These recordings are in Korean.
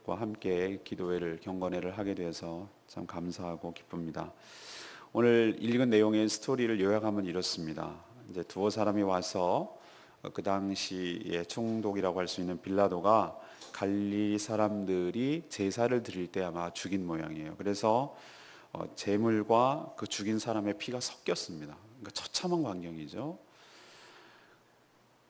과 함께 기도회를 경건회를 하게 돼서 참 감사하고 기쁩니다. 오늘 읽은 내용의 스토리를 요약하면 이렇습니다. 이제 두어 사람이 와서 그 당시에 총독이라고 할 수 있는 빌라도가 갈릴리 사람들이 제사를 드릴 때 아마 죽인 모양이에요. 그래서 제물과 그 죽인 사람의 피가 섞였습니다. 그러니까 처참한 광경이죠.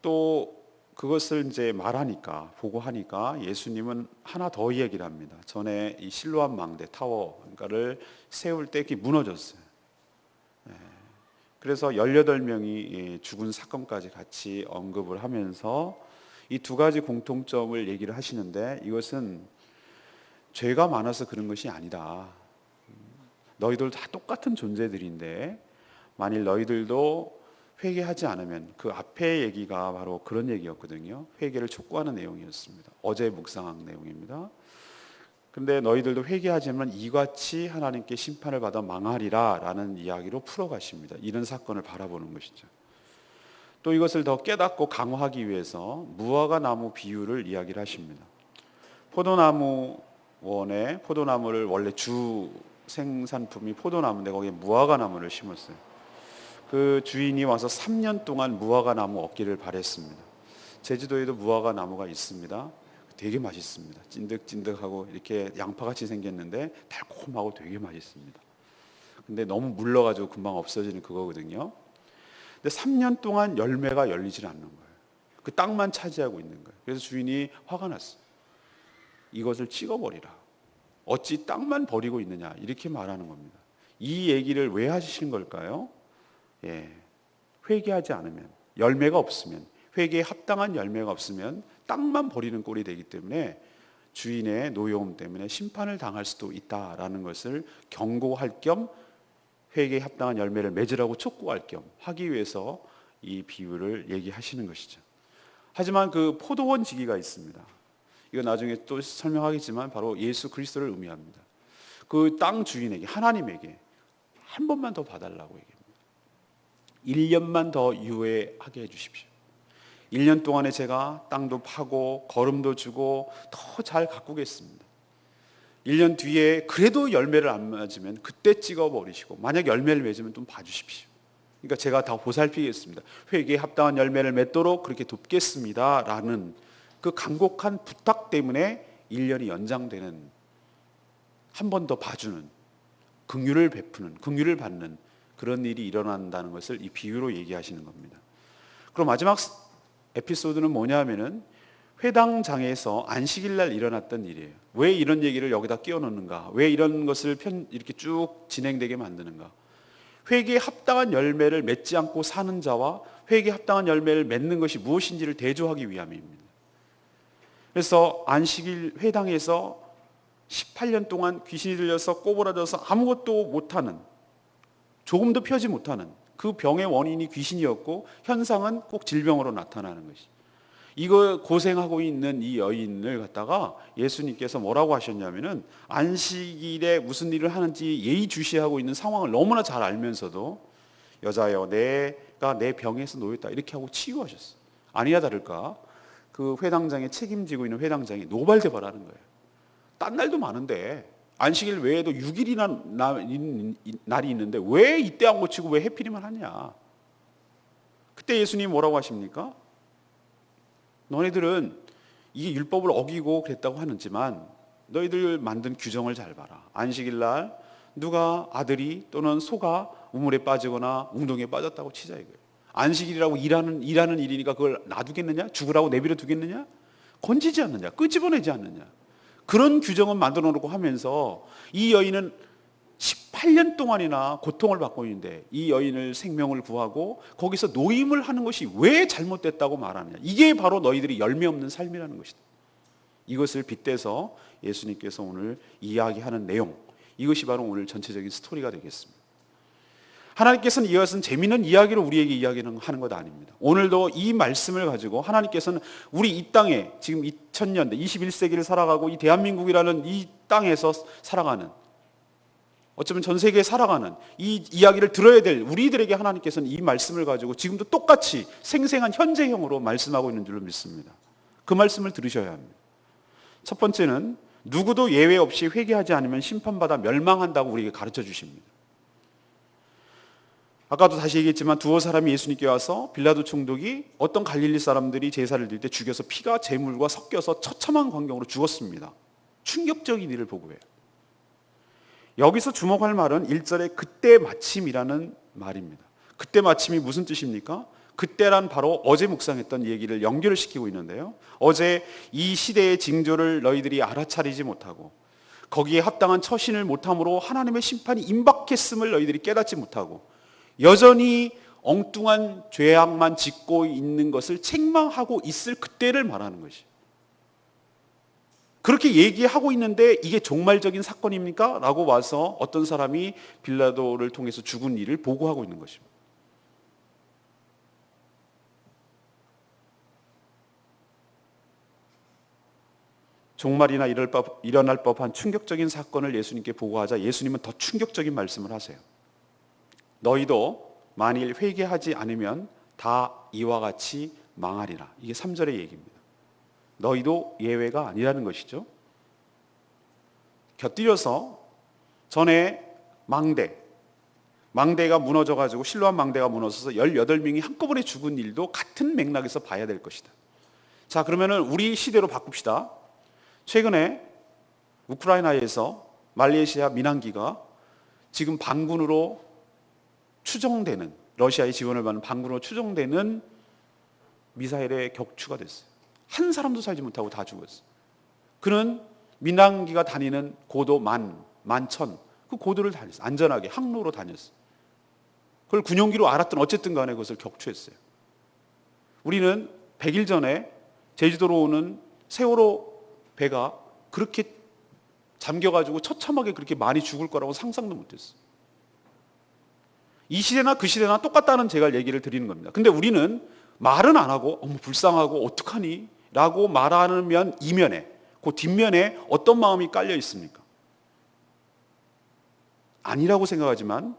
또 그것을 이제 말하니까, 보고하니까 예수님은 하나 더 얘기를 합니다. 전에 이 실로암 망대 타워를 세울 때 이렇게 무너졌어요. 그래서 18명이 죽은 사건까지 같이 언급을 하면서 이 두 가지 공통점을 얘기를 하시는데, 이것은 죄가 많아서 그런 것이 아니다. 너희들 다 똑같은 존재들인데 만일 너희들도 회개하지 않으면, 그 앞에 얘기가 바로 그런 얘기였거든요. 회개를 촉구하는 내용이었습니다. 어제 묵상한 내용입니다. 근데 너희들도 회개하지 않으면 이같이 하나님께 심판을 받아 망하리라 라는 이야기로 풀어가십니다. 이런 사건을 바라보는 것이죠. 또 이것을 더 깨닫고 강화하기 위해서 무화과 나무 비유를 이야기를 하십니다. 포도나무 원에 포도나무를 원래 주 생산품이 포도나무인데 거기에 무화과 나무를 심었어요. 그 주인이 와서 3년 동안 무화과 나무 얻기를 바랬습니다. 제주도에도 무화과 나무가 있습니다. 되게 맛있습니다. 찐득찐득하고 이렇게 양파같이 생겼는데 달콤하고 되게 맛있습니다. 근데 너무 물러가지고 금방 없어지는 그거거든요. 근데 3년 동안 열매가 열리질 않는 거예요. 그 땅만 차지하고 있는 거예요. 그래서 주인이 화가 났어요. 이것을 찍어버리라. 어찌 땅만 버리고 있느냐, 이렇게 말하는 겁니다. 이 얘기를 왜 하시는 걸까요? 회개하지 않으면, 열매가 없으면, 회개에 합당한 열매가 없으면 땅만 버리는 꼴이 되기 때문에 주인의 노여움 때문에 심판을 당할 수도 있다라는 것을 경고할 겸, 회개에 합당한 열매를 맺으라고 촉구할 겸 하기 위해서 이 비유를 얘기하시는 것이죠. 하지만 그 포도원 지기가 있습니다. 이거 나중에 또 설명하겠지만 바로 예수 그리스도를 의미합니다. 그 땅 주인에게, 하나님에게 한 번만 더 봐달라고 얘기합니다. 1년만 더 유예하게 해주십시오. 1년 동안에 제가 땅도 파고 거름도 주고 더 잘 가꾸겠습니다. 1년 뒤에 그래도 열매를 안 맺으면 그때 찍어버리시고, 만약 열매를 맺으면 좀 봐주십시오. 그러니까 제가 다 보살피겠습니다. 회개에 합당한 열매를 맺도록 그렇게 돕겠습니다 라는 그 간곡한 부탁 때문에 1년이 연장되는, 한 번 더 봐주는, 긍휼을 베푸는, 긍휼을 받는 그런 일이 일어난다는 것을 이 비유로 얘기하시는 겁니다. 그럼 마지막 에피소드는 뭐냐 하면은 회당장에서 안식일 날 일어났던 일이에요. 왜 이런 얘기를 여기다 끼워 넣는가? 왜 이런 것을 이렇게 쭉 진행되게 만드는가? 회개에 합당한 열매를 맺지 않고 사는 자와 회개에 합당한 열매를 맺는 것이 무엇인지를 대조하기 위함입니다. 그래서 안식일 회당에서 18년 동안 귀신이 들려서 꼬부라져서 아무것도 못하는, 조금도 펴지 못하는 그 병의 원인이 귀신이었고 현상은 꼭 질병으로 나타나는 것이, 이거 고생하고 있는 이 여인을 갖다가 예수님께서 뭐라고 하셨냐면은, 안식일에 무슨 일을 하는지 예의주시하고 있는 상황을 너무나 잘 알면서도 여자여 내가 내 병에서 놓였다 이렇게 하고 치유하셨어요. 아니야 다를까 그 회당장에 책임지고 있는 회당장이 노발대발하는 거예요. 딴 날도 많은데 안식일 외에도 6일이나 날이 있는데 왜 이때 안 고치고 왜 해필이만 하냐. 그때 예수님이 뭐라고 하십니까? 너희들은 이게 율법을 어기고 그랬다고 하는지만 너희들 만든 규정을 잘 봐라. 안식일 날 누가 아들이 또는 소가 우물에 빠지거나 웅덩이에 빠졌다고 치자 이거예요. 안식일이라고 일하는 일이니까 그걸 놔두겠느냐? 죽으라고 내버려 두겠느냐? 건지지 않느냐? 끄집어내지 않느냐? 그런 규정은 만들어 놓고 하면서 이 여인은 18년 동안이나 고통을 받고 있는데 이 여인을 생명을 구하고 거기서 노임을 하는 것이 왜 잘못됐다고 말하느냐. 이게 바로 너희들이 열매 없는 삶이라는 것이다. 이것을 빗대서 예수님께서 오늘 이야기하는 내용, 이것이 바로 오늘 전체적인 스토리가 되겠습니다. 하나님께서는 이것은 재미있는 이야기로 우리에게 이야기하는 것 아닙니다. 오늘도 이 말씀을 가지고 하나님께서는 우리 이 땅에 지금 2000년대 21세기를 살아가고 이 대한민국이라는 이 땅에서 살아가는, 어쩌면 전 세계에 살아가는 이 이야기를 들어야 될 우리들에게 하나님께서는 이 말씀을 가지고 지금도 똑같이 생생한 현재형으로 말씀하고 있는 줄로 믿습니다. 그 말씀을 들으셔야 합니다. 첫 번째는 누구도 예외 없이 회개하지 않으면 심판받아 멸망한다고 우리에게 가르쳐 주십니다. 아까도 다시 얘기했지만 두어 사람이 예수님께 와서 빌라도 총독이 어떤 갈릴리 사람들이 제사를 드릴 때 죽여서 피가 제물과 섞여서 처참한 광경으로 죽었습니다. 충격적인 일을 보고해요. 여기서 주목할 말은 1절에 그때 마침이라는 말입니다. 그때 마침이 무슨 뜻입니까? 그때란 바로 어제 묵상했던 얘기를 연결시키고 있는데요. 어제 이 시대의 징조를 너희들이 알아차리지 못하고 거기에 합당한 처신을 못함으로 하나님의 심판이 임박했음을 너희들이 깨닫지 못하고 여전히 엉뚱한 죄악만 짓고 있는 것을 책망하고 있을 그때를 말하는 것이. 그렇게 얘기하고 있는데 이게 종말적인 사건입니까? 라고 와서 어떤 사람이 빌라도를 통해서 죽은 일을 보고하고 있는 것입니다. 종말이나 일어날 법한 충격적인 사건을 예수님께 보고하자 예수님은 더 충격적인 말씀을 하세요. 너희도 만일 회개하지 않으면 다 이와 같이 망하리라. 이게 3절의 얘기입니다. 너희도 예외가 아니라는 것이죠. 곁들여서 전에 망대가 무너져가지고 실로암 망대가 무너져서 18명이 한꺼번에 죽은 일도 같은 맥락에서 봐야 될 것이다. 자, 그러면은 우리 시대로 바꿉시다. 최근에 우크라이나에서 말레이시아 민항기가 지금 반군으로 추정되는, 러시아의 지원을 받는 반군으로 추정되는 미사일에 격추가 됐어요. 한 사람도 살지 못하고 다 죽었어요. 그는 민항기가 다니는 고도 만천, 그 고도를 다녔어요. 안전하게 항로로 다녔어요. 그걸 군용기로 알았던 어쨌든 간에 그것을 격추했어요. 우리는 100일 전에 제주도로 오는 세월호 배가 그렇게 잠겨가지고 처참하게 그렇게 많이 죽을 거라고 상상도 못했어요. 이 시대나 그 시대나 똑같다는 제가 얘기를 드리는 겁니다. 근데 우리는 말은 안 하고 어머 불쌍하고 어떡하니? 라고 말하면 이면에, 그 뒷면에 어떤 마음이 깔려 있습니까? 아니라고 생각하지만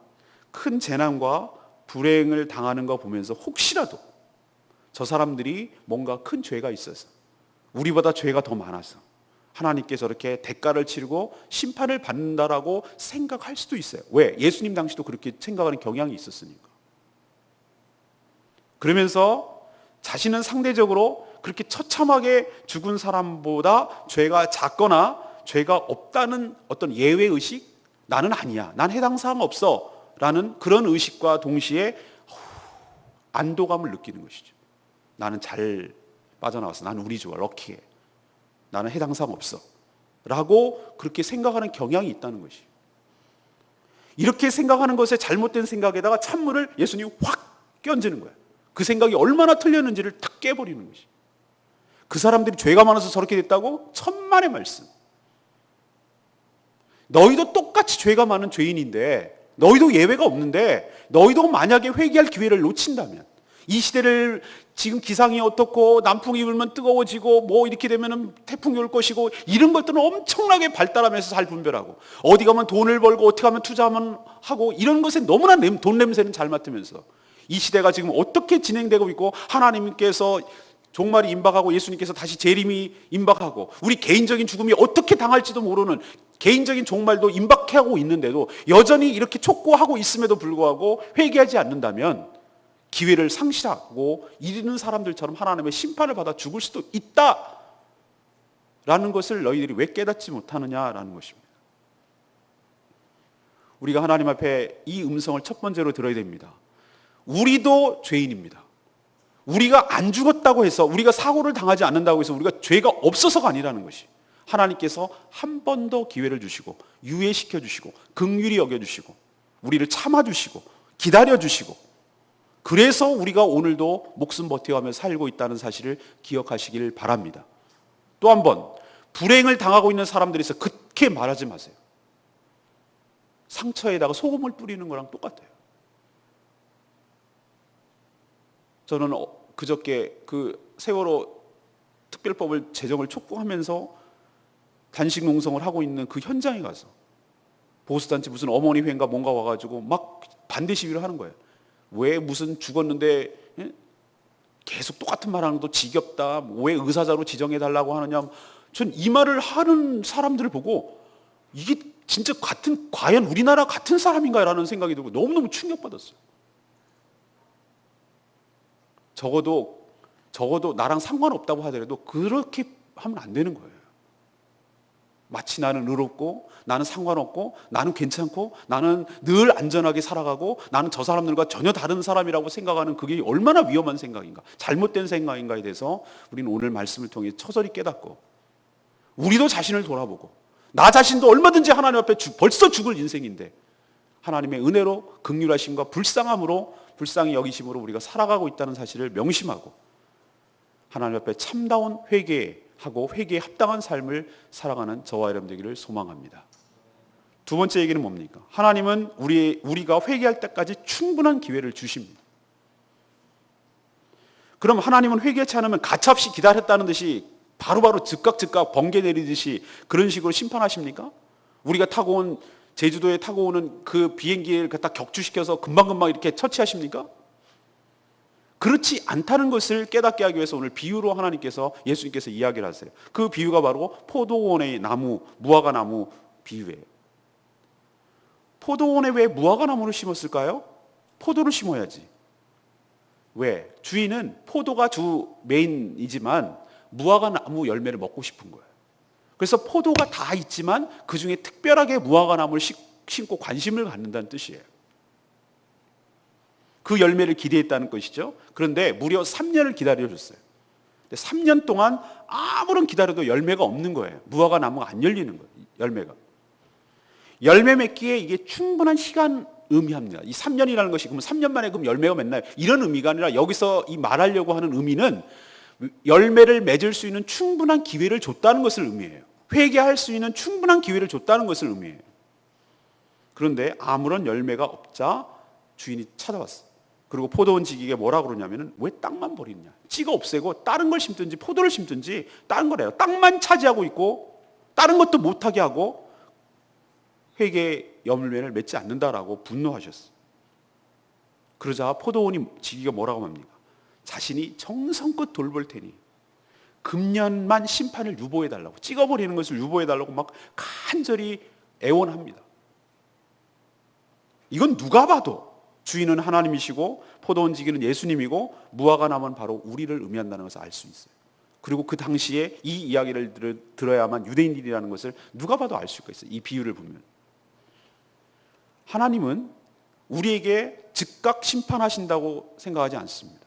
큰 재난과 불행을 당하는 거 보면서 혹시라도 저 사람들이 뭔가 큰 죄가 있어서 우리보다 죄가 더 많아서 하나님께서 이렇게 대가를 치르고 심판을 받는다라고 생각할 수도 있어요. 왜? 예수님 당시도 그렇게 생각하는 경향이 있었으니까. 그러면서 자신은 상대적으로 그렇게 처참하게 죽은 사람보다 죄가 작거나 죄가 없다는 어떤 예외의식, 나는 아니야, 난 해당 사항 없어 라는 그런 의식과 동시에 안도감을 느끼는 것이죠. 나는 잘 빠져나왔어, 나는 운이 좋아, 럭키해, 나는 해당 사항 없어 라고 그렇게 생각하는 경향이 있다는 것이. 이렇게 생각하는 것에 잘못된 생각에다가 찬물을 예수님이 확 끼얹는 거예요. 그 생각이 얼마나 틀렸는지를 탁 깨버리는 것이. 그 사람들이 죄가 많아서 저렇게 됐다고? 천만의 말씀. 너희도 똑같이 죄가 많은 죄인인데, 너희도 예외가 없는데, 너희도 만약에 회개할 기회를 놓친다면, 이 시대를 지금 기상이 어떻고 남풍이 불면 뜨거워지고 뭐 이렇게 되면 태풍이 올 것이고 이런 것들은 엄청나게 발달하면서 잘 분별하고, 어디 가면 돈을 벌고 어떻게 하면 투자하면 하고, 이런 것에 너무나 돈 냄새는 잘 맡으면서 이 시대가 지금 어떻게 진행되고 있고, 하나님께서 종말이 임박하고 예수님께서 다시 재림이 임박하고 우리 개인적인 죽음이 어떻게 당할지도 모르는 개인적인 종말도 임박하고 있는데도 여전히 이렇게 촉구하고 있음에도 불구하고 회개하지 않는다면 기회를 상실하고 이르는 사람들처럼 하나님의 심판을 받아 죽을 수도 있다라는 것을 너희들이 왜 깨닫지 못하느냐라는 것입니다. 우리가 하나님 앞에 이 음성을 첫 번째로 들어야 됩니다. 우리도 죄인입니다. 우리가 안 죽었다고 해서, 우리가 사고를 당하지 않는다고 해서 우리가 죄가 없어서가 아니라는 것이, 하나님께서 한 번 더 기회를 주시고 유예시켜 주시고 긍휼히 여겨 주시고 우리를 참아 주시고 기다려 주시고, 그래서 우리가 오늘도 목숨 버텨가며 살고 있다는 사실을 기억하시길 바랍니다. 또 한 번, 불행을 당하고 있는 사람들에서 그렇게 말하지 마세요. 상처에다가 소금을 뿌리는 거랑 똑같아요. 저는 그저께 그 세월호 특별법을 제정을 촉구하면서 단식 농성을 하고 있는 그 현장에 가서 보수단체 무슨 어머니 회인가 뭔가 와가지고 막 반대 시위를 하는 거예요. 왜 무슨 죽었는데 계속 똑같은 말 하는 것도 지겹다, 왜 의사자로 지정해달라고 하느냐, 전 이 말을 하는 사람들을 보고 이게 진짜 과연 우리나라 같은 사람인가라는 생각이 들고 너무너무 충격받았어요. 적어도 나랑 상관없다고 하더라도 그렇게 하면 안 되는 거예요. 마치 나는 의롭고, 나는 상관없고, 나는 괜찮고, 나는 늘 안전하게 살아가고, 나는 저 사람들과 전혀 다른 사람이라고 생각하는 그게 얼마나 위험한 생각인가, 잘못된 생각인가에 대해서 우리는 오늘 말씀을 통해 처절히 깨닫고, 우리도 자신을 돌아보고, 나 자신도 얼마든지 하나님 앞에 벌써 죽을 인생인데 하나님의 은혜로, 긍휼하심과 불쌍히 여기심으로 우리가 살아가고 있다는 사실을 명심하고 하나님 앞에 참다운 회개하고 회개에 합당한 삶을 살아가는 저와 여러분 되기를 소망합니다. 두 번째 얘기는 뭡니까? 하나님은 우리가 회개할 때까지 충분한 기회를 주십니다. 그럼 하나님은 회개치 않으면 가차없이 기다렸다는 듯이 바로바로 즉각 번개 내리듯이 그런 식으로 심판하십니까? 우리가 제주도에 타고 오는 그 비행기를 갖다 격추시켜서 금방금방 이렇게 처치하십니까? 그렇지 않다는 것을 깨닫게 하기 위해서 오늘 비유로 예수님께서 이야기를 하세요. 그 비유가 바로 포도원의 나무, 무화과 나무 비유예요. 포도원에 왜 무화과 나무를 심었을까요? 포도를 심어야지. 왜? 주인은 포도가 주 메인이지만 무화과 나무 열매를 먹고 싶은 거예요. 그래서 포도가 다 있지만 그 중에 특별하게 무화과 나무를 심고 관심을 갖는다는 뜻이에요. 그 열매를 기대했다는 것이죠. 그런데 무려 3년을 기다려줬어요. 3년 동안 아무런 기다려도 열매가 없는 거예요. 무화과 나무가 안 열리는 거예요. 열매 맺기에 이게 충분한 시간 의미합니다. 이 3년이라는 것이 그럼 3년 만에 그럼 열매가 맺나요? 이런 의미가 아니라 여기서 이 말하려고 하는 의미는 열매를 맺을 수 있는 충분한 기회를 줬다는 것을 의미해요. 회개할 수 있는 충분한 기회를 줬다는 것을 의미해요. 그런데 아무런 열매가 없자 주인이 찾아왔어요. 그리고 포도원 지기가 뭐라 그러냐면은 왜 땅만 버리느냐. 찌가 없애고 다른 걸 심든지 포도를 심든지 다른 거래요. 땅만 차지하고 있고 다른 것도 못하게 하고 회개의 열매를 맺지 않는다라고 분노하셨어요. 그러자 포도원이 지기가 뭐라고 합니까? 자신이 정성껏 돌볼 테니 금년만 심판을 유보해달라고, 찍어버리는 것을 유보해달라고 막 간절히 애원합니다. 이건 누가 봐도 주인은 하나님이시고 포도원 지기는 예수님이고 무화과 나무는 바로 우리를 의미한다는 것을 알 수 있어요. 그리고 그 당시에 이 이야기를 들어야만 유대인들이라는 것을 누가 봐도 알 수가 있어요. 이 비유를 보면 하나님은 우리에게 즉각 심판하신다고 생각하지 않습니다.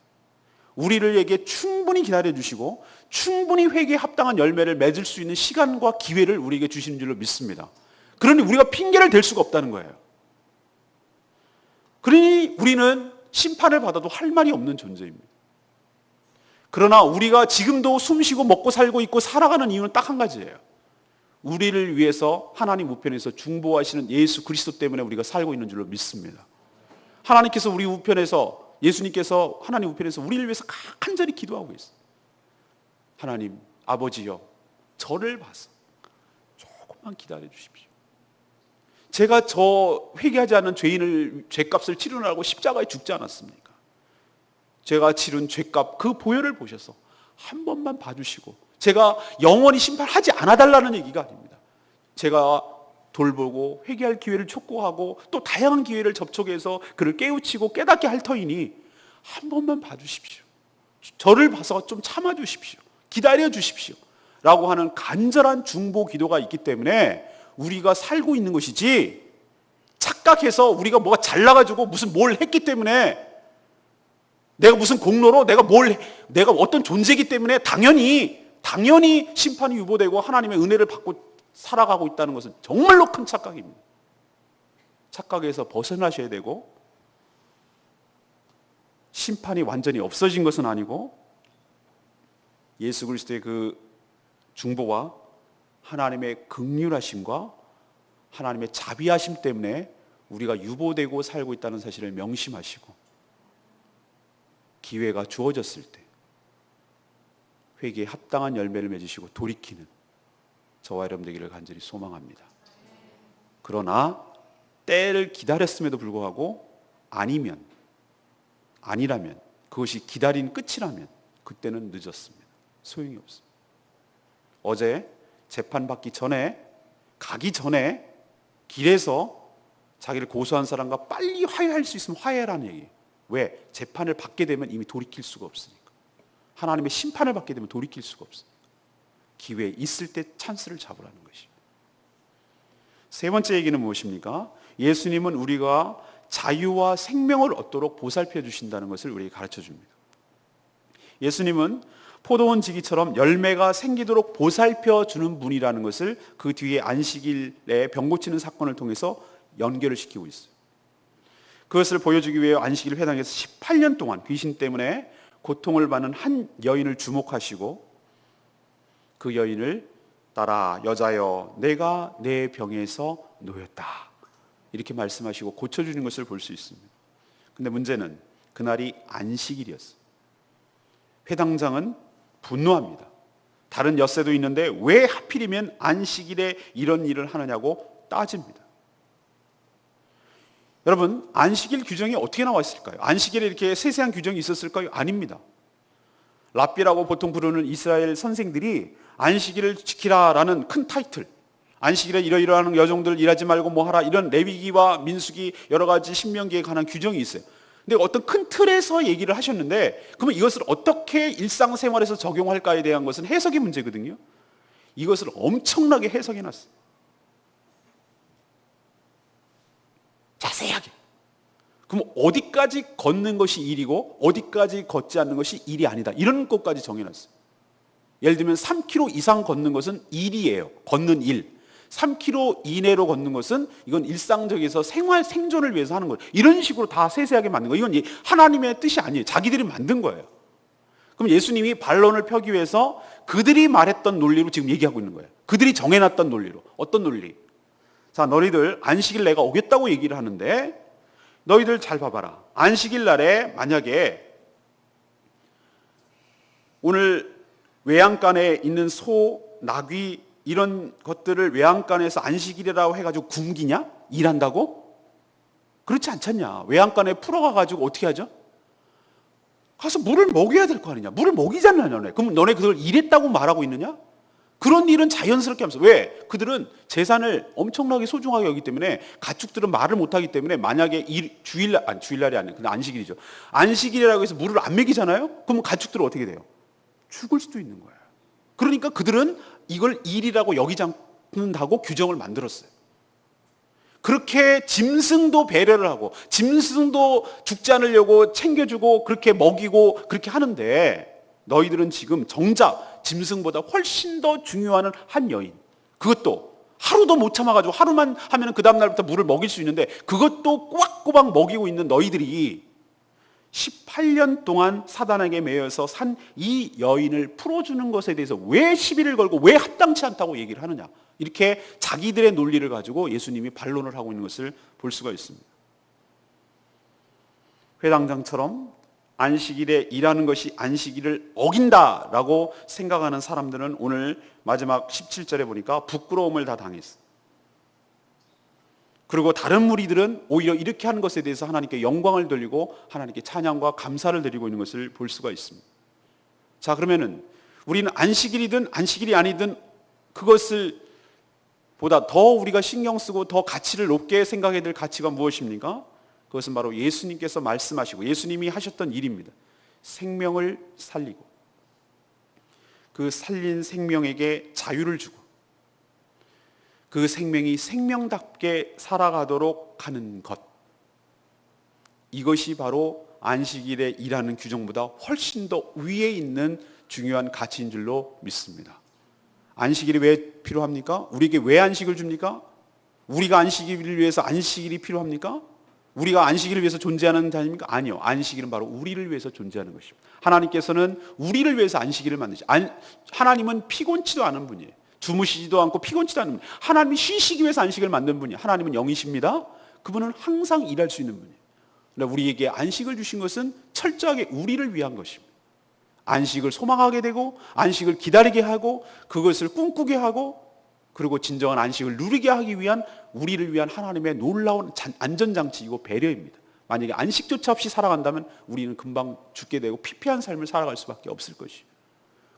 우리에게 충분히 기다려주시고 충분히 회개에 합당한 열매를 맺을 수 있는 시간과 기회를 우리에게 주시는 줄로 믿습니다. 그러니 우리가 핑계를 댈 수가 없다는 거예요. 그러니 우리는 심판을 받아도 할 말이 없는 존재입니다. 그러나 우리가 지금도 숨쉬고 먹고 살고 있고 살아가는 이유는 딱 한 가지예요. 우리를 위해서 하나님 우편에서 중보하시는 예수 그리스도 때문에 우리가 살고 있는 줄로 믿습니다. 하나님께서 우리 우편에서, 예수님께서 하나님 우편에서 우리를 위해서 간절히 기도하고 있어요. 하나님 아버지여, 저를 봐서 조금만 기다려 주십시오. 제가 저 회개하지 않은 죄인을 죄값을 치르느라고 십자가에 죽지 않았습니까? 제가 치른 죄값 그 보혈을 보셔서 한 번만 봐주시고, 제가 영원히 심판하지 않아달라는 얘기가 아닙니다. 제가 돌보고 회개할 기회를 촉구하고 또 다양한 기회를 접촉해서 그를 깨우치고 깨닫게 할 터이니 한 번만 봐주십시오. 저를 봐서 좀 참아주십시오. 기다려주십시오. 라고 하는 간절한 중보 기도가 있기 때문에 우리가 살고 있는 것이지, 착각해서 우리가 뭐가 잘나가지고 무슨 뭘 했기 때문에, 내가 무슨 공로로 내가 어떤 존재이기 때문에 당연히 심판이 유보되고 하나님의 은혜를 받고 살아가고 있다는 것은 정말로 큰 착각입니다. 착각에서 벗어나셔야 되고, 심판이 완전히 없어진 것은 아니고 예수 그리스도의 그 중보와 하나님의 긍휼하심과 하나님의 자비하심 때문에 우리가 유보되고 살고 있다는 사실을 명심하시고, 기회가 주어졌을 때 회개에 합당한 열매를 맺으시고 돌이키는 저와 여러분 되기를 간절히 소망합니다. 그러나 때를 기다렸음에도 불구하고 아니라면, 그것이 기다린 끝이라면 그때는 늦었습니다. 소용이 없습니다. 어제 재판받기 전에, 가기 전에 길에서 자기를 고소한 사람과 빨리 화해할 수 있으면 화해라는 얘기예요. 왜? 재판을 받게 되면 이미 돌이킬 수가 없으니까. 하나님의 심판을 받게 되면 돌이킬 수가 없으니까. 기회 있을 때 찬스를 잡으라는 것이죠. 세 번째 얘기는 무엇입니까? 예수님은 우리가 자유와 생명을 얻도록 보살펴 주신다는 것을 우리에게 가르쳐 줍니다. 예수님은 포도원 지기처럼 열매가 생기도록 보살펴 주는 분이라는 것을 그 뒤에 안식일에 병 고치는 사건을 통해서 연결을 시키고 있어요. 그것을 보여주기 위해 안식일 회당에서 18년 동안 귀신 때문에 고통을 받는 한 여인을 주목하시고 그 여인을 따라 여자여 내가 내 병에서 놓였다 이렇게 말씀하시고 고쳐주는 것을 볼 수 있습니다. 근데 문제는 그날이 안식일이었어요. 회당장은 분노합니다. 다른 엿새도 있는데 왜 하필이면 안식일에 이런 일을 하느냐고 따집니다. 여러분, 안식일 규정이 어떻게 나와 있을까요? 안식일에 이렇게 세세한 규정이 있었을까요? 아닙니다. 랍비라고 보통 부르는 이스라엘 선생들이 안식일을 지키라라는 큰 타이틀, 안식일에 이러이러한 여종들 일하지 말고 뭐 하라, 이런 레위기와 민수기 여러 가지 신명기에 관한 규정이 있어요. 근데 어떤 큰 틀에서 얘기를 하셨는데 그러면 이것을 어떻게 일상생활에서 적용할까에 대한 것은 해석의 문제거든요. 이것을 엄청나게 해석해 놨어요. 자세하게. 그럼 어디까지 걷는 것이 일이고 어디까지 걷지 않는 것이 일이 아니다, 이런 것까지 정해놨어요. 예를 들면 3km 이상 걷는 것은 일이에요. 걷는 일. 3km 이내로 걷는 것은 이건 일상적에서 생활 생존을 위해서 하는 거예요. 이런 식으로 다 세세하게 만든 거예요. 이건 하나님의 뜻이 아니에요. 자기들이 만든 거예요. 그럼 예수님이 반론을 펴기 위해서 그들이 말했던 논리로 지금 얘기하고 있는 거예요. 그들이 정해놨던 논리로. 어떤 논리? 자, 너희들 안식일 내가 오겠다고 얘기를 하는데 너희들 잘 봐봐라. 안식일 날에 만약에 오늘 외양간에 있는 소, 나귀 이런 것들을 외양간에서 안식일이라고 해가지고 굶기냐? 일한다고? 그렇지 않잖냐. 외양간에 풀어가가지고 어떻게 하죠? 가서 물을 먹여야 될 거 아니냐. 물을 먹이잖아 너네. 그럼 너네 그걸 일했다고 말하고 있느냐? 그런 일은 자연스럽게 하면서. 왜? 그들은 재산을 엄청나게 소중하게 여기기 때문에, 가축들은 말을 못하기 때문에 만약에 주일날이 아니에요. 근데 안식일이죠. 안식일이라고 해서 물을 안 먹이잖아요. 그러면 가축들은 어떻게 돼요? 죽을 수도 있는 거예요. 그러니까 그들은 이걸 일이라고 여기지 않는다고 규정을 만들었어요. 그렇게 짐승도 배려를 하고 짐승도 죽지 않으려고 챙겨주고 그렇게 먹이고 그렇게 하는데, 너희들은 지금 정작 짐승보다 훨씬 더 중요한 한 여인, 그것도 하루도 못 참아가지고 하루만 하면 그 다음날부터 물을 먹일 수 있는데 그것도 꼬박꼬박 먹이고 있는 너희들이 18년 동안 사단에게 매여서 산 이 여인을 풀어주는 것에 대해서 왜 시비를 걸고 왜 합당치 않다고 얘기를 하느냐, 이렇게 자기들의 논리를 가지고 예수님이 반론을 하고 있는 것을 볼 수가 있습니다. 회당장처럼 안식일에 일하는 것이 안식일을 어긴다라고 생각하는 사람들은 오늘 마지막 17절에 보니까 부끄러움을 다 당했어요. 그리고 다른 무리들은 오히려 이렇게 하는 것에 대해서 하나님께 영광을 돌리고 하나님께 찬양과 감사를 드리고 있는 것을 볼 수가 있습니다. 자, 그러면은 우리는 안식일이든 안식일이 아니든 그것을 보다 더 우리가 신경 쓰고 더 가치를 높게 생각해야 될 가치가 무엇입니까? 그것은 바로 예수님께서 말씀하시고 예수님이 하셨던 일입니다. 생명을 살리고 그 살린 생명에게 자유를 주고 그 생명이 생명답게 살아가도록 하는 것, 이것이 바로 안식일에 일하는 규정보다 훨씬 더 위에 있는 중요한 가치인 줄로 믿습니다. 안식일이 왜 필요합니까? 우리에게 왜 안식을 줍니까? 우리가 안식일을 위해서 안식일이 필요합니까? 우리가 안식일을 위해서 존재하는 자입니까? 아니요. 안식일은 바로 우리를 위해서 존재하는 것입니다. 하나님께서는 우리를 위해서 안식일을 만드시. 하나님은 피곤치도 않은 분이에요. 주무시지도 않고 피곤치도 않은 분. 하나님이 쉬시기 위해서 안식을 만든 분이에요. 하나님은 영이십니다. 그분은 항상 일할 수 있는 분이에요. 그러나 우리에게 안식을 주신 것은 철저하게 우리를 위한 것입니다. 안식을 소망하게 되고 안식을 기다리게 하고 그것을 꿈꾸게 하고 그리고 진정한 안식을 누리게 하기 위한 우리를 위한 하나님의 놀라운 안전장치이고 배려입니다. 만약에 안식조차 없이 살아간다면 우리는 금방 죽게 되고 피폐한 삶을 살아갈 수밖에 없을 것이에요.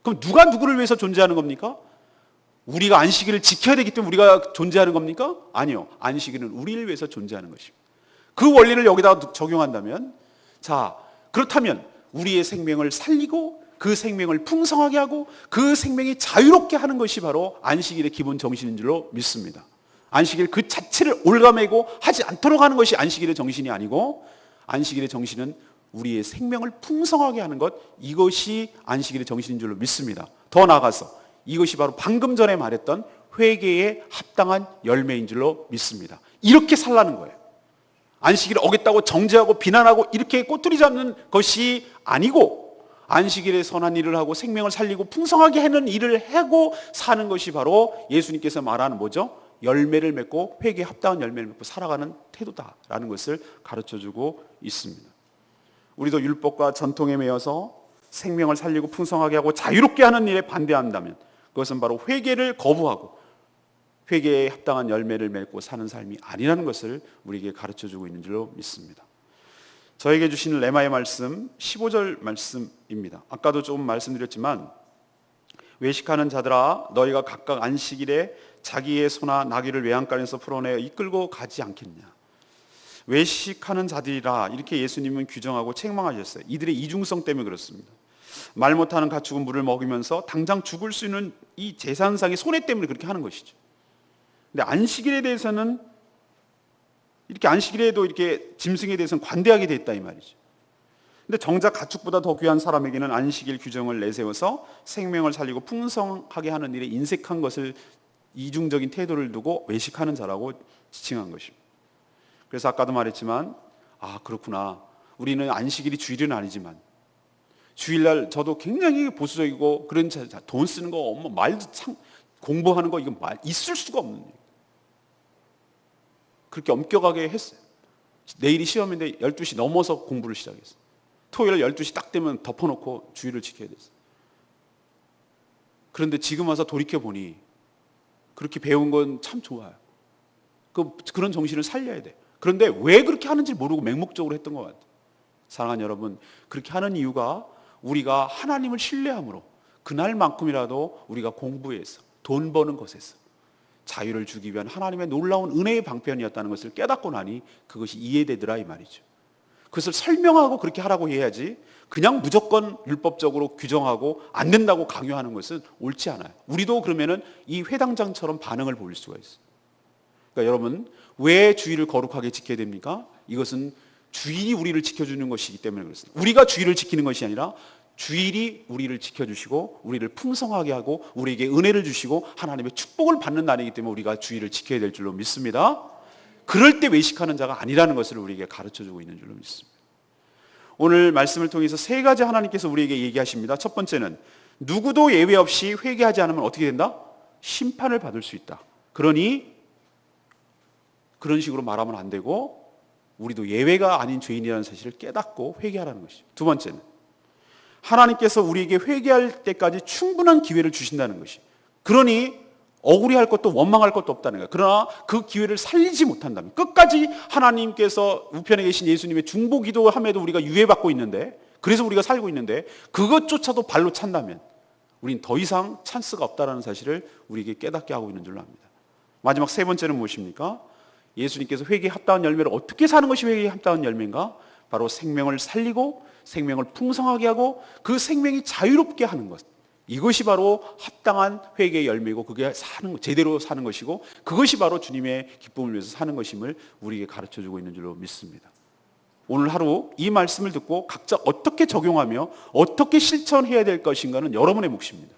그럼 누가 누구를 위해서 존재하는 겁니까? 우리가 안식일을 지켜야 되기 때문에 우리가 존재하는 겁니까? 아니요. 안식일은 우리를 위해서 존재하는 것입니다. 그 원리를 여기다가 적용한다면, 자, 그렇다면 우리의 생명을 살리고 그 생명을 풍성하게 하고 그 생명이 자유롭게 하는 것이 바로 안식일의 기본 정신인 줄로 믿습니다. 안식일 그 자체를 올가매고 하지 않도록 하는 것이 안식일의 정신이 아니고, 안식일의 정신은 우리의 생명을 풍성하게 하는 것, 이것이 안식일의 정신인 줄로 믿습니다. 더 나아가서 이것이 바로 방금 전에 말했던 회개에 합당한 열매인 줄로 믿습니다. 이렇게 살라는 거예요. 안식일을 어겼다고 정죄하고 비난하고 이렇게 꼬투리 잡는 것이 아니고, 안식일에 선한 일을 하고 생명을 살리고 풍성하게 하는 일을 하고 사는 것이 바로 예수님께서 말하는 뭐죠? 열매를 맺고 회개에 합당한 열매를 맺고 살아가는 태도다라는 것을 가르쳐주고 있습니다. 우리도 율법과 전통에 매여서 생명을 살리고 풍성하게 하고 자유롭게 하는 일에 반대한다면 그것은 바로 회개를 거부하고 회개에 합당한 열매를 맺고 사는 삶이 아니라는 것을 우리에게 가르쳐주고 있는 줄로 믿습니다. 저에게 주신 레마의 말씀 15절 말씀입니다. 아까도 조금 말씀드렸지만, 외식하는 자들아 너희가 각각 안식일에 자기의 소나 나귀를 외양간에서 풀어내 이끌고 가지 않겠냐. 외식하는 자들이라 이렇게 예수님은 규정하고 책망하셨어요. 이들의 이중성 때문에 그렇습니다. 말 못하는 가축은 물을 먹으면서 당장 죽을 수 있는 이 재산상의 손해 때문에 그렇게 하는 것이죠. 근데 안식일에 대해서는 이렇게 안식일에도 이렇게 짐승에 대해서는 관대하게 돼 있다 이 말이죠. 근데 정작 가축보다 더 귀한 사람에게는 안식일 규정을 내세워서 생명을 살리고 풍성하게 하는 일에 인색한 것을, 이중적인 태도를 두고 외식하는 자라고 지칭한 것입니다. 그래서 아까도 말했지만, 아 그렇구나, 우리는 안식일이 주일은 아니지만 주일날 저도 굉장히 보수적이고 그런 돈 쓰는 거, 말도 참, 공부하는 거 이거 있을 수가 없는 얘기. 그렇게 엄격하게 했어요. 내일이 시험인데 12시 넘어서 공부를 시작했어요. 토요일 12시 딱 되면 덮어놓고 주일을 지켜야 됐어요. 그런데 지금 와서 돌이켜보니 그렇게 배운 건 참 좋아요. 그런 정신을 살려야 돼. 그런데 왜 그렇게 하는지 모르고 맹목적으로 했던 것 같아요. 사랑하는 여러분, 그렇게 하는 이유가 우리가 하나님을 신뢰함으로 그날만큼이라도 우리가 공부해서 돈 버는 것에서 자유를 주기 위한 하나님의 놀라운 은혜의 방편이었다는 것을 깨닫고 나니 그것이 이해되더라 이 말이죠. 그것을 설명하고 그렇게 하라고 해야지, 그냥 무조건 율법적으로 규정하고 안 된다고 강요하는 것은 옳지 않아요. 우리도 그러면은 이 회당장처럼 반응을 보일 수가 있어요. 그러니까 여러분, 왜 주일을 거룩하게 지켜야 됩니까? 이것은 주일이 우리를 지켜주는 것이기 때문에 그렇습니다. 우리가 주일을 지키는 것이 아니라 주일이 우리를 지켜주시고 우리를 풍성하게 하고 우리에게 은혜를 주시고 하나님의 축복을 받는 날이기 때문에 우리가 주일을 지켜야 될 줄로 믿습니다. 그럴 때 외식하는 자가 아니라는 것을 우리에게 가르쳐주고 있는 줄로 믿습니다. 오늘 말씀을 통해서 세 가지 하나님께서 우리에게 얘기하십니다. 첫 번째는 누구도 예외 없이 회개하지 않으면 어떻게 된다? 심판을 받을 수 있다. 그러니 그런 식으로 말하면 안 되고 우리도 예외가 아닌 죄인이라는 사실을 깨닫고 회개하라는 것이죠. 두 번째는 하나님께서 우리에게 회개할 때까지 충분한 기회를 주신다는 것이, 그러니 억울해할 것도 원망할 것도 없다는 거예요. 그러나 그 기회를 살리지 못한다면, 끝까지 하나님께서 우편에 계신 예수님의 중보 기도함에도 우리가 유예받고 있는데, 그래서 우리가 살고 있는데 그것조차도 발로 찬다면 우린 더 이상 찬스가 없다는 사실을 우리에게 깨닫게 하고 있는 줄로 압니다. 마지막 세 번째는 무엇입니까? 예수님께서 회개에 합당한 열매를 어떻게 사는 것이 회개에 합당한 열매인가? 바로 생명을 살리고 생명을 풍성하게 하고 그 생명이 자유롭게 하는 것, 이것이 바로 합당한 회개의 열매고 그게 제대로 사는 것이고 그것이 바로 주님의 기쁨을 위해서 사는 것임을 우리에게 가르쳐주고 있는 줄로 믿습니다. 오늘 하루 이 말씀을 듣고 각자 어떻게 적용하며 어떻게 실천해야 될 것인가는 여러분의 몫입니다.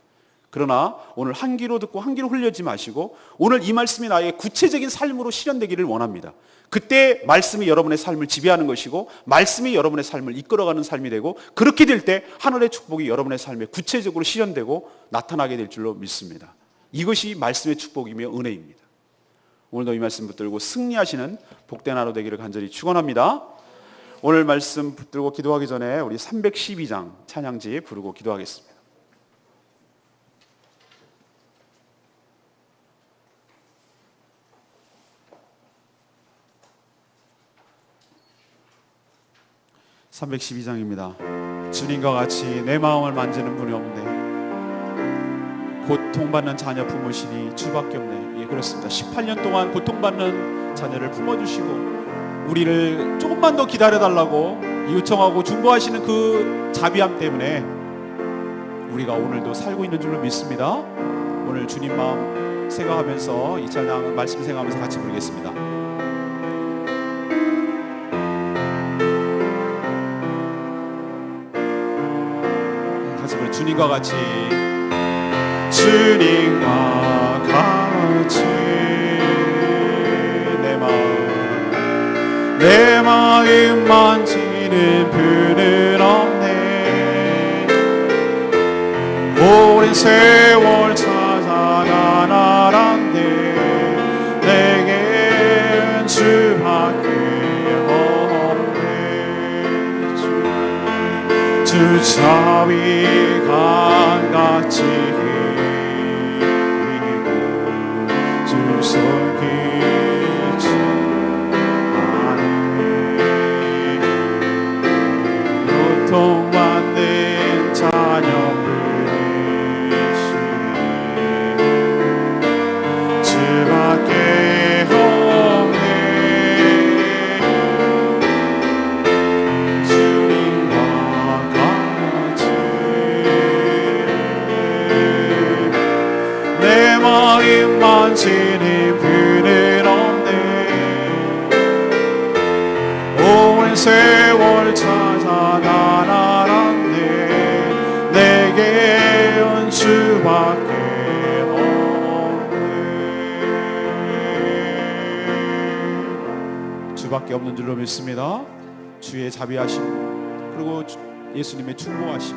그러나 오늘 한 귀로 듣고 한 귀로 흘리지 마시고 오늘 이 말씀이 나의 구체적인 삶으로 실현되기를 원합니다. 그때 말씀이 여러분의 삶을 지배하는 것이고 말씀이 여러분의 삶을 이끌어가는 삶이 되고, 그렇게 될 때 하늘의 축복이 여러분의 삶에 구체적으로 실현되고 나타나게 될 줄로 믿습니다. 이것이 말씀의 축복이며 은혜입니다. 오늘도 이 말씀 붙들고 승리하시는 복된 하루 되기를 간절히 축원합니다. 오늘 말씀 붙들고 기도하기 전에 우리 312장 찬양지 부르고 기도하겠습니다. (312장입니다) 주님과 같이 내 마음을 만지는 분이 없네. 고통받는 자녀 품으시니 주밖에 없네. 예, 그렇습니다. 18년 동안 고통받는 자녀를 품어주시고 우리를 조금만 더 기다려달라고 요청하고 중보하시는 그 자비함 때문에 우리가 오늘도 살고 있는 줄로 믿습니다. 오늘 주님 마음 생각하면서 이 찬양 말씀 생각하면서 같이 부르겠습니다. 같이 부르 주님과 같이 주님과 같이 내 마음 만지는 분은 없네. 오랜 세월 찾아간 알았네. 내겐 주밖에 없네. 주 자비 강같이 흐르고 주 손길치 고통받는 자녀 부르시네. 주밖에 없네. 주님과 같이 내 마음 만지는 분은 없네. 오랜 세월 찾아간 알았네. 내게 온 주밖에 없네. 주밖에 없는 줄로 믿습니다. 주의 자비하심 그리고 예수님의 충고하심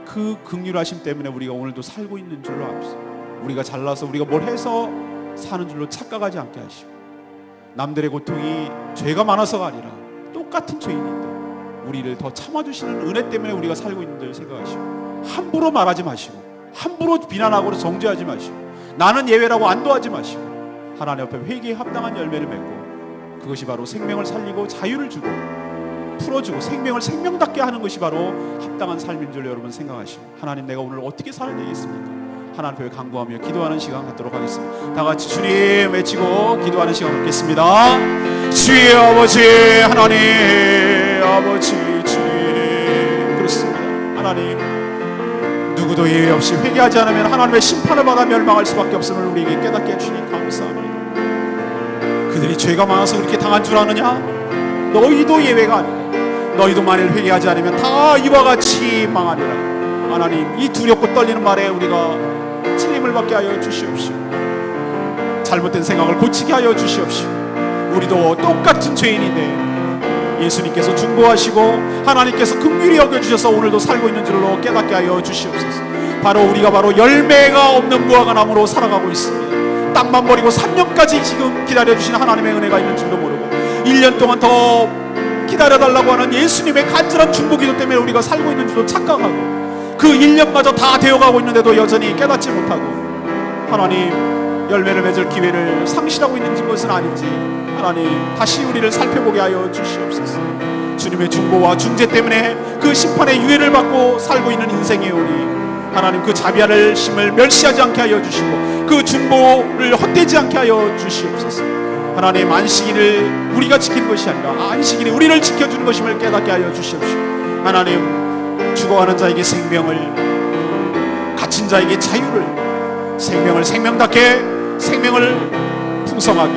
그 긍휼하심 때문에 우리가 오늘도 살고 있는 줄로 압니다. 우리가 잘나서 우리가 뭘 해서 사는 줄로 착각하지 않게 하시고 남들의 고통이 죄가 많아서가 아니라 똑같은 죄인인데 우리를 더 참아주시는 은혜 때문에 우리가 살고 있는 줄 생각하시고 함부로 말하지 마시고 함부로 비난하고 정죄하지 마시고 나는 예외라고 안도하지 마시고 하나님 앞에 회개에 합당한 열매를 맺고 그것이 바로 생명을 살리고 자유를 주고 풀어주고 생명을 생명답게 하는 것이 바로 합당한 삶인 줄 여러분 생각하시고 하나님 내가 오늘 어떻게 살아야 되겠습니까? 하나님 앞에 간구하며 기도하는 시간 갖도록 하겠습니다. 다 같이 주님 외치고 기도하는 시간 갖겠습니다. 주의 아버지 하나님 아버지 주님 그렇습니다. 하나님 누구도 예외 없이 회개하지 않으면 하나님의 심판을 받아 멸망할 수밖에 없음을 우리에게 깨닫게 해주니 감사합니다. 그들이 죄가 많아서 그렇게 당한 줄 아느냐? 너희도 예외가 아니라 너희도 만일 회개하지 않으면 다 이와 같이 망하리라. 하나님 이 두렵고 떨리는 말에 우리가 찔림을 받게 하여 주시옵시고 잘못된 생각을 고치게 하여 주시옵시고 우리도 똑같은 죄인인데 예수님께서 중보하시고 하나님께서 긍휼히 여겨주셔서 오늘도 살고 있는 줄로 깨닫게 하여 주시옵소서. 바로 우리가 바로 열매가 없는 무화과나무로 살아가고 있습니다. 땅만 버리고 3년까지 지금 기다려주신 하나님의 은혜가 있는 줄도 모르고 1년 동안 더 기다려달라고 하는 예수님의 간절한 중보기도 때문에 우리가 살고 있는 줄도 착각하고 그 1년마저 다 되어가고 있는데도 여전히 깨닫지 못하고 하나님 열매를 맺을 기회를 상실하고 있는 것은 아닌지 하나님 다시 우리를 살펴보게 하여 주시옵소서. 주님의 중보와 중재 때문에 그 심판의 유예를 받고 살고 있는 인생이오니 하나님 그 자비하를 심을 멸시하지 않게 하여 주시고 그 중보를 헛되지 않게 하여 주시옵소서. 하나님 안식일을 우리가 지키는 것이 아니라 안식일이 우리를 지켜주는 것임을 깨닫게 하여 주시옵시고 하나님 죽어가는 자에게 생명을 갇힌 자에게 자유를 생명을 생명답게 생명을 풍성하게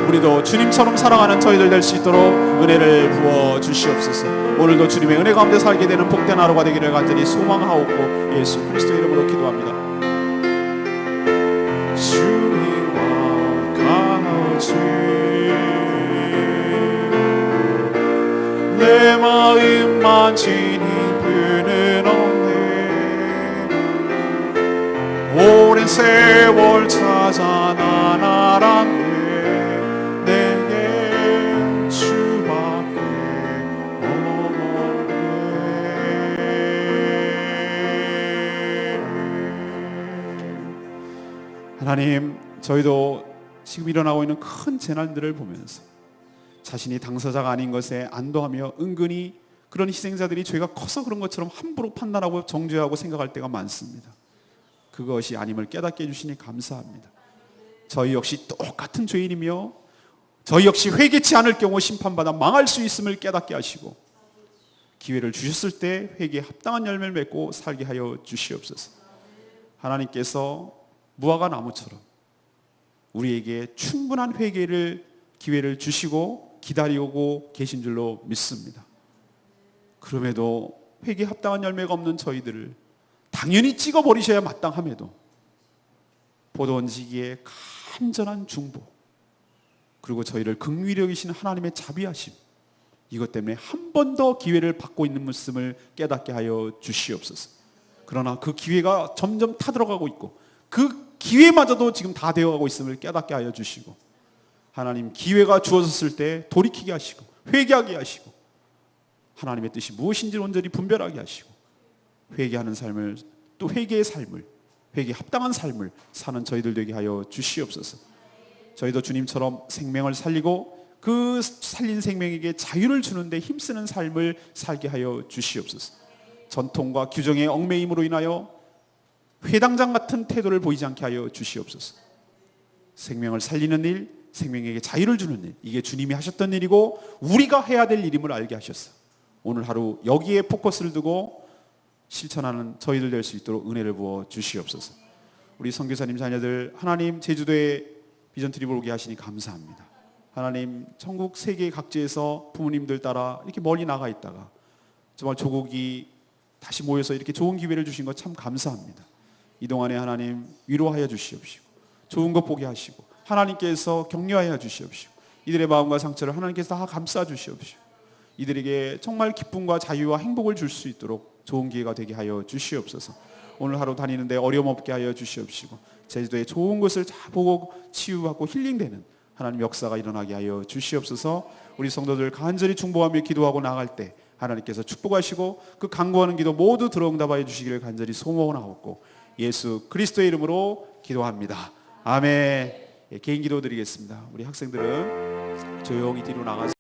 우리도 주님처럼 살아가는 저희들 될 수 있도록 은혜를 부어 주시옵소서. 오늘도 주님의 은혜 가운데 살게 되는 복된 하루가 되기를 간절히 소망하옵고 예수 그리스도 이름으로 기도합니다. 주님과 같이 내 마음 만지니 분은 없네. 오랜 세월 찾아 난 알았네. 내게 주밖에 없네. 하나님 저희도 지금 일어나고 있는 큰 재난들을 보면서 자신이 당사자가 아닌 것에 안도하며 은근히 그런 희생자들이 죄가 커서 그런 것처럼 함부로 판단하고 정죄하고 생각할 때가 많습니다. 그것이 아님을 깨닫게 해주시니 감사합니다. 저희 역시 똑같은 죄인이며 저희 역시 회개치 않을 경우 심판받아 망할 수 있음을 깨닫게 하시고 기회를 주셨을 때 회개에 합당한 열매를 맺고 살게 하여 주시옵소서. 하나님께서 무화과 나무처럼 우리에게 충분한 회개를 기회를 주시고 기다리고 계신 줄로 믿습니다. 그럼에도 회개에 합당한 열매가 없는 저희들을 당연히 찍어버리셔야 마땅함에도 보던지기에 간절한 중보, 그리고 저희를 긍휼히 여기신 하나님의 자비하심, 이것 때문에 한 번 더 기회를 받고 있는 모습을 깨닫게 하여 주시옵소서. 그러나 그 기회가 점점 타들어가고 있고 그 기회마저도 지금 다 되어가고 있음을 깨닫게 하여 주시고, 하나님 기회가 주어졌을 때 돌이키게 하시고 회개하게 하시고 하나님의 뜻이 무엇인지 온전히 분별하게 하시고 회개하는 삶을, 또 회개의 삶을, 회개에 합당한 삶을 사는 저희들 되게 하여 주시옵소서. 저희도 주님처럼 생명을 살리고 그 살린 생명에게 자유를 주는데 힘쓰는 삶을 살게 하여 주시옵소서. 전통과 규정의 얽매임으로 인하여 회당장 같은 태도를 보이지 않게 하여 주시옵소서. 생명을 살리는 일, 생명에게 자유를 주는 일, 이게 주님이 하셨던 일이고 우리가 해야 될 일임을 알게 하셨어. 오늘 하루 여기에 포커스를 두고 실천하는 저희들 될 수 있도록 은혜를 부어 주시옵소서. 우리 선교사님 자녀들, 하나님 제주도에 비전 트립을 오게 하시니 감사합니다. 하나님 전국 세계 각지에서 부모님들 따라 이렇게 멀리 나가 있다가 정말 조국이 다시 모여서 이렇게 좋은 기회를 주신 것 참 감사합니다. 이 동안에 하나님 위로하여 주시옵시고 좋은 것 보게 하시고 하나님께서 격려하여 주시옵시고 이들의 마음과 상처를 하나님께서 다 감싸 주시옵시고 이들에게 정말 기쁨과 자유와 행복을 줄 수 있도록 좋은 기회가 되게 하여 주시옵소서. 오늘 하루 다니는데 어려움 없게 하여 주시옵시고 제주도에 좋은 것을 다 보고 치유하고 힐링되는 하나님 역사가 일어나게 하여 주시옵소서. 우리 성도들 간절히 중보하며 기도하고 나갈 때 하나님께서 축복하시고 그 간구하는 기도 모두 들어응답하여 주시기를 간절히 소원하옵고 예수 그리스도의 이름으로 기도합니다. 아멘. 개인 기도 드리겠습니다. 우리 학생들은 조용히 뒤로 나가서